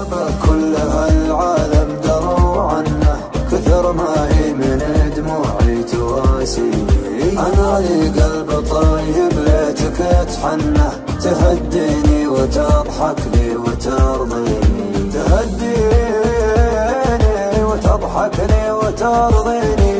غيابه كل هالعالم دروا عنه، كثر ما هي من دموعي تواسيني. أنا لي قلب طيب ليتك تحنه، تهديني وتضحك لي وترضيني، تهديني وتضحك لي وترضيني.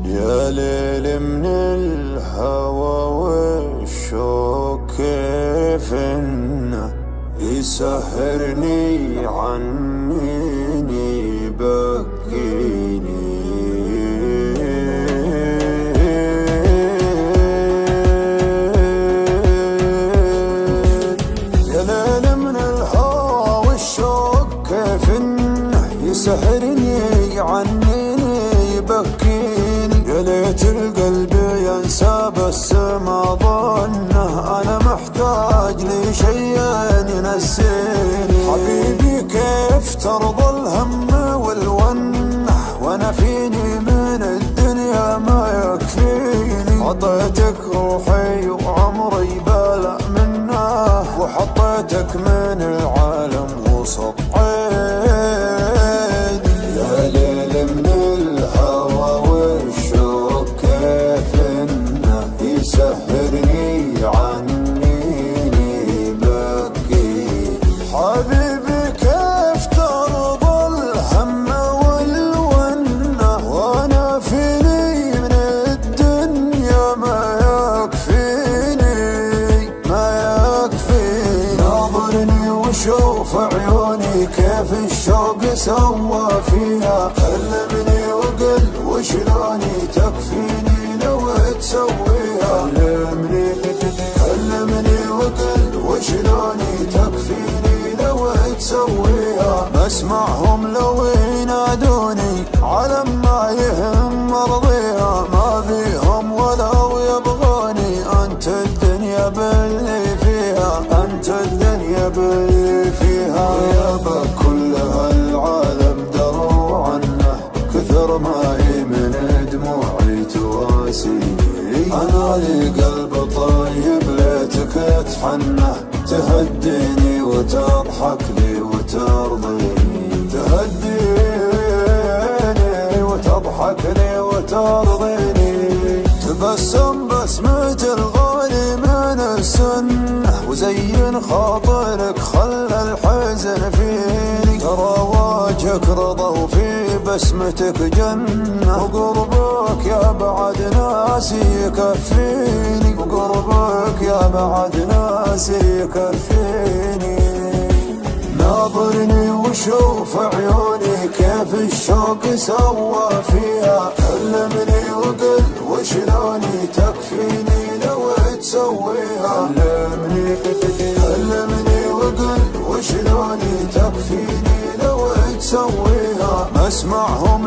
يا ليل من الهوى والشوق كيف انه يسهرني عنيني بكيني. يا ليل من الهوى والشوق كيف انه يسهرني عنيني بكيني. يا ليت القلب ينسى بس ما ظنه، انا محتاج لشيء ينسيني. حبيبي كيف ترضى الهم والونه، وانا فيني من الدنيا ما يكفيني. عطيتك روحي وعمري بلا منه، وحطيتك من العالم وسط عيني. يا ليل من الهوى والشوق كيف انه يسهرني عنيني بكيني. حبيبي كيف ترضى الهم والونه، وانا فيني من الدنيا ما يكفيني ما يكفيني. ناظرني وشوف عيوني كيف الشوق سوى فيها، كلمني وقل وشلوني تكفيني لو تسويها. كلمني وقل وشلوني تكفيني لو تسويها. بسمعهم لو ينادوني على ما يهم مرضيها، ما بيهم ولو يبغوني. انت الدنيا باللي فيها، انت الدنيا باللي فيها. غيابه كل هالعالم دروا عنه، كثر ما هي من دموعي تواسيني. انا لي قلب طيب ليتك تحنه، تهديني وتضحك لي وترضيني، تهديني وتضحك لي وترضيني. تبسم بسمة الغالي من السنة، وزين خاطرك خلى الحزن فيني. ترى وجهك رضا وفي بسمتك جنة، وقربك يا بعد ناسي يكفيني. وقربك يا بعد ناسي يكفيني. ناظرني وشوف عيوني كيف الشوق سوى فيها، كلمني وقل وشلوني تكفيني لو تسويها. كلمني وقل وشلوني تكفيني لو تسويها. اسمعهم